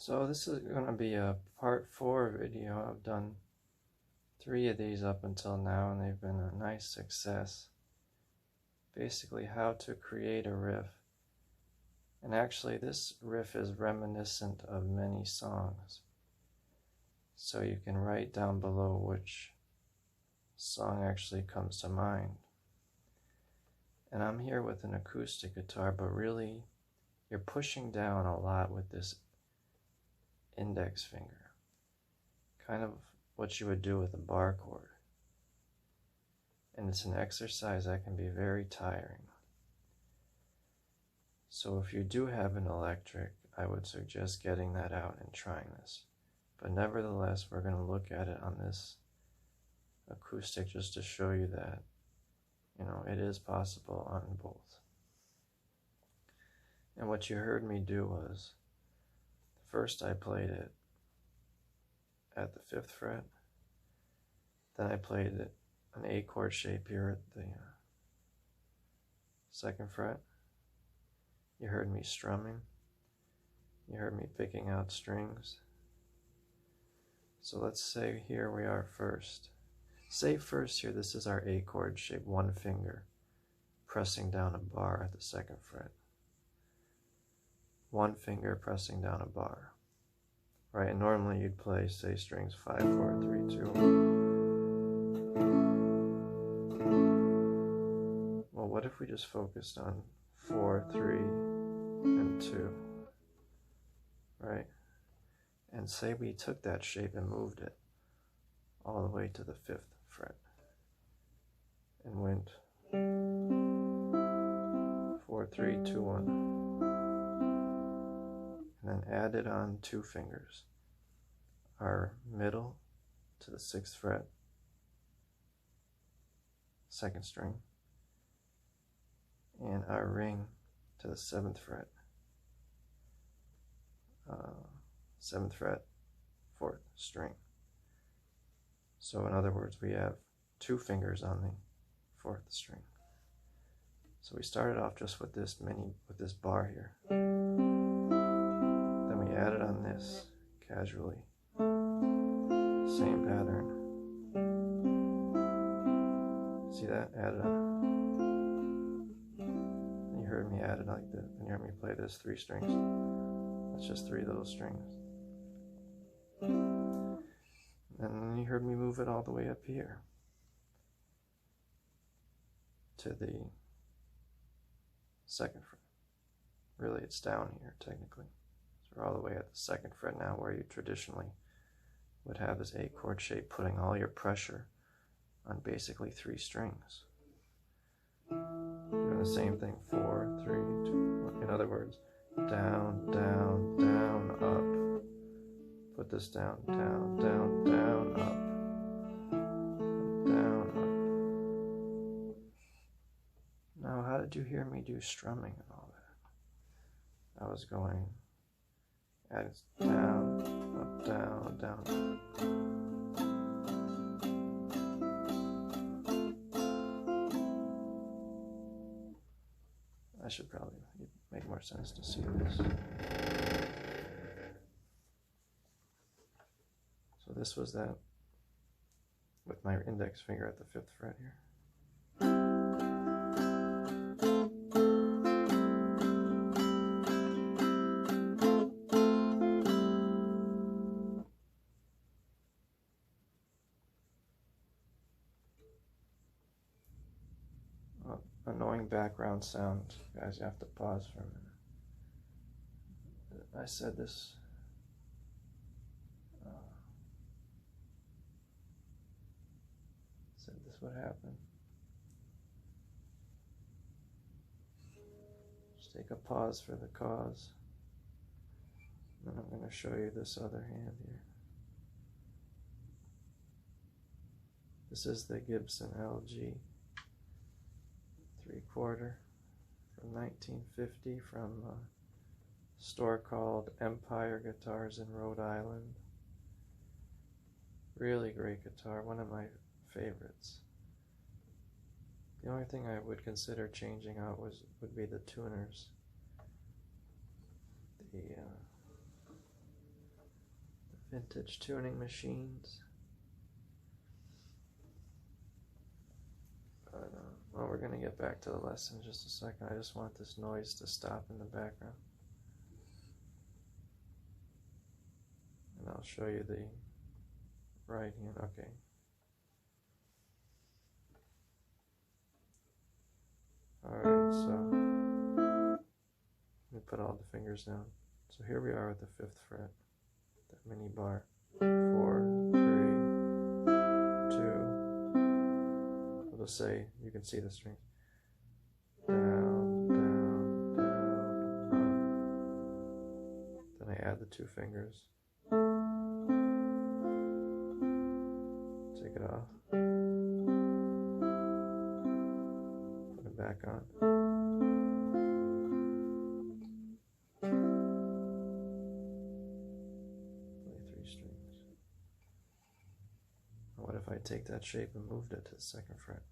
So this is going to be a part 4 video. I've done 3 of these up until now and they've been a nice success. Basically how to create a riff. And actually this riff is reminiscent of many songs. So you can write down below which song actually comes to mind. And I'm here with an acoustic guitar, but really you're pushing down a lot with this index finger. Kind of what you would do with a bar chord. And it's an exercise that can be very tiring. So if you do have an electric, I would suggest getting that out and trying this. But nevertheless, we're going to look at it on this acoustic just to show you that, it is possible on both. And what you heard me do was, first I played it at the 5th fret, then I played it an A chord shape here at the 2nd fret. You heard me strumming, you heard me picking out strings. So let's say here we are first. Say first here, this is our A chord shape, one finger pressing down a bar at the 2nd fret. One finger pressing down a bar. Right, and normally you'd play, say, strings 5, 4, 3, 2. Well, what if we just focused on 4, 3, and 2? Right? And say we took that shape and moved it all the way to the 5th fret and went 4, 3, 2, 1, and then added on 2 fingers, our middle to the 6th fret, 2nd string, and our ring to the 7th fret, 7th fret, 4th string. So in other words, we have 2 fingers on the 4th string. So we started off just with this bar here. Then we added on this casually. Same pattern. See that? Added on. And you heard me add it like this. And you heard me play this 3 strings. That's just 3 little strings. And then you heard me move it all the way up here to the 2nd fret. Really, it's down here technically. So we're all the way at the 2nd fret now, where you traditionally would have this A chord shape, putting all your pressure on basically 3 strings. Doing the same thing, 4, 3, 2, 1. In other words, down, down, down, up. Put this down, down, down, down, up, down, up. Now, how did you hear me do strumming and all that? I was going down, up, down, down. I should probably make more sense to see this. So this was that with my index finger at the 5th fret here. Annoying background sound, guys, you have to pause for a minute. I said this. What happened. Just take a pause for the cause. Then I'm going to show you this other hand here. This is the Gibson LG 3/4 from 1950 from a store called Empire Guitars in Rhode Island. Really great guitar, one of my favorites. The only thing I would consider changing out would be the tuners. vintage tuning machines. But, well, we're going to get back to the lesson in just a second. I just want this noise to stop in the background. And I'll show you the right hand. Okay. Alright, so let me put all the fingers down. So here we are at the 5th fret, that mini bar. 4, 3, 2. We'll just say, you can see the strings. Down, down, down, up. Then I add the 2 fingers. Take it off. Put it back on. Play 3 strings. What if I take that shape and moved it to the 2nd fret?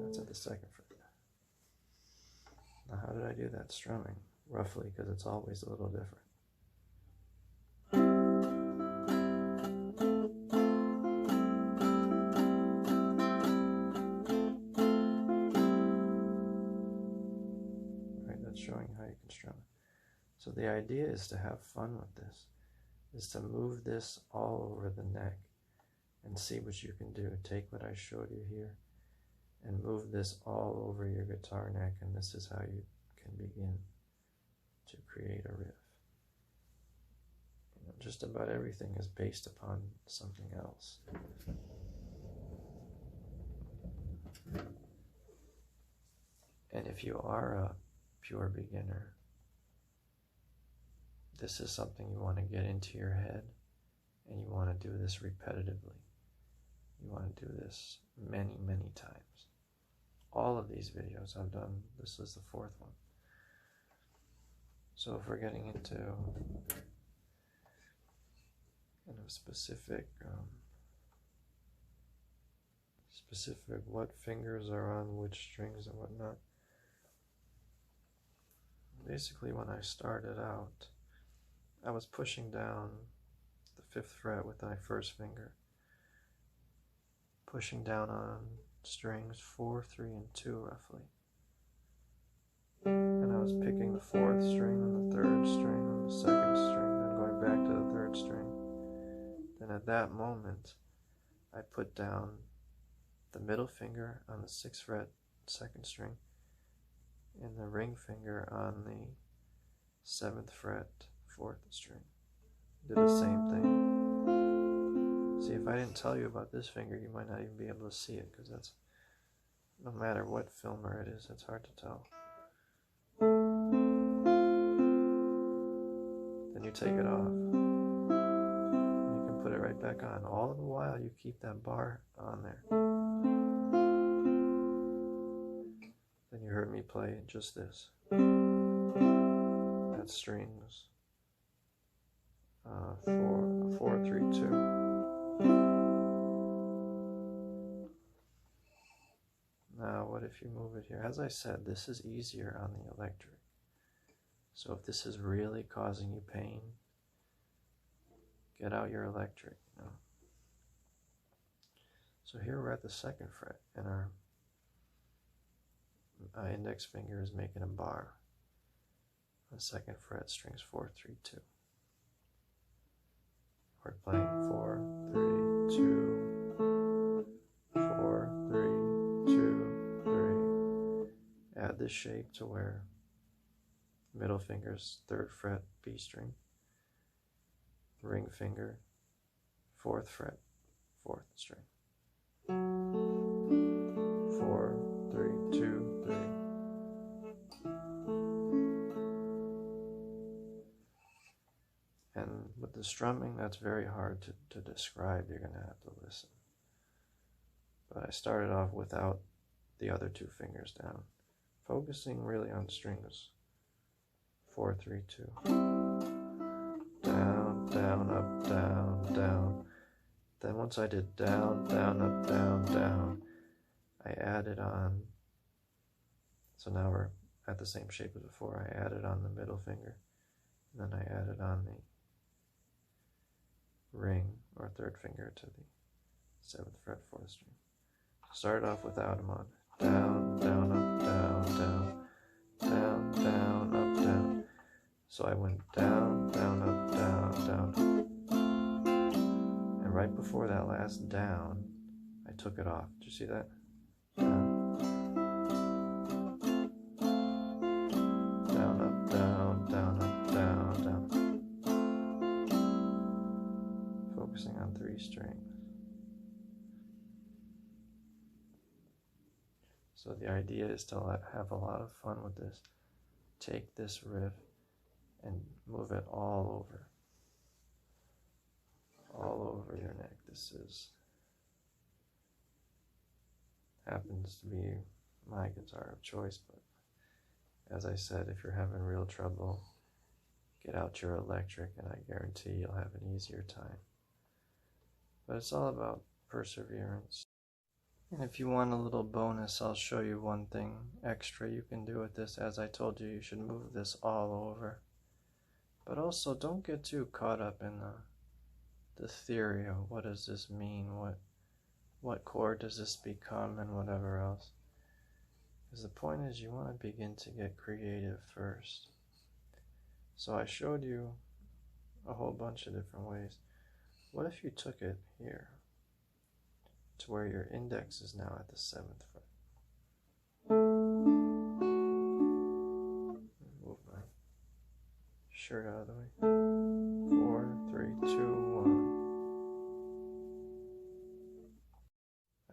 That's at the 2nd fret. Now, how did I do that strumming? Roughly, because it's always a little different. Right, that's showing how you can strum it. So the idea is to have fun with this, is to move this all over the neck and see what you can do. Take what I showed you here and move this all over your guitar neck, and this is how you can begin to create a riff. You know, just about everything is based upon something else. And if you are a pure beginner, this is something you want to get into your head, and you want to do this repetitively. You want to do this many, many times. All of these videos I've done, this is the 4th one. So if we're getting into specific what fingers are on which strings and whatnot. Basically, when I started out, I was pushing down the 5th fret with my 1st finger, pushing down on strings 4, 3, and 2 roughly. And I was picking the 4th string and the 3rd string and the 2nd string, then going back to the 3rd string. Then at that moment, I put down the middle finger on the 6th fret, 2nd string, and the ring finger on the 7th fret, 4th string. Did the same thing. See, if I didn't tell you about this finger, you might not even be able to see it, because that's, no matter what filmer it is, it's hard to tell. Then you take it off. You can put it right back on. All the while you keep that bar on there. Then you heard me play just this. That's strings 4, 3, 2. Now, what if you move it here? As I said, this is easier on the electric. So if this is really causing you pain, get out your electric. You know? So here we're at the 2nd fret, and our index finger is making a bar. On the 2nd fret, strings 4, 3, 2. We're playing 4, 3, 2, 4, 3, 2, 3. Add this shape to where middle finger's 3rd fret, B string, ring finger, 4th fret, 4th string. 4, 3, 2, 3. And with the strumming, that's very hard to describe. You're going to have to listen. But I started off without the other 2 fingers down, focusing really on strings 4, 3, 2. Down, down, up, down, down. Then once I did down, down, up, down, down, I added on, so now we're at the same shape as before. I added on the middle finger, and then I added on the ring or third finger to the 7th fret 4th string. Started off without them on. Down, down, up, down, down, down, down, up, down. So I went down, down, up, down, down. And right before that last down, I took it off. Did you see that? Down, down, up, down, down, up, down, down. Focusing on 3 strings. So the idea is to have a lot of fun with this. Take this riff and move it all over your neck. This happens to be my guitar of choice, but as I said, if you're having real trouble, get out your electric and I guarantee you'll have an easier time. But it's all about perseverance. And if you want a little bonus, I'll show you one thing extra you can do with this. As I told you, you should move this all over. But also, don't get too caught up in the theory of what does this mean, what chord does this become, and whatever else. Because the point is, you want to begin to get creative first. So I showed you a whole bunch of different ways. What if you took it here to where your index is now at the 7th fret? Move my shirt out of the way. 4, 3, 2, 1.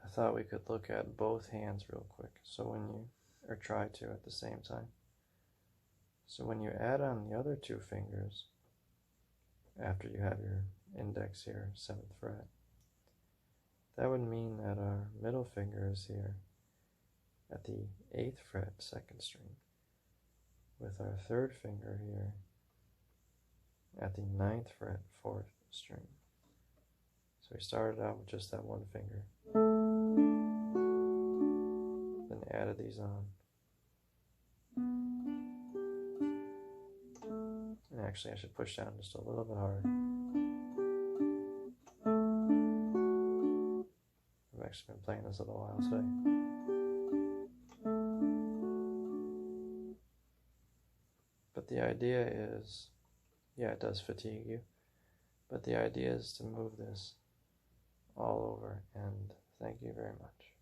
I thought we could look at both hands real quick. So when you, or try to at the same time. So when you add on the other 2 fingers, after you have your index here, 7th fret, that would mean that our middle finger is here at the 8th fret, 2nd string, with our 3rd finger here at the 9th fret, 4th string. So we started out with just that one finger, then added these on. And actually I should push down just a little bit harder. I've actually been playing this a little while today. But the idea is, yeah, it does fatigue you, but the idea is to move this all over, and thank you very much.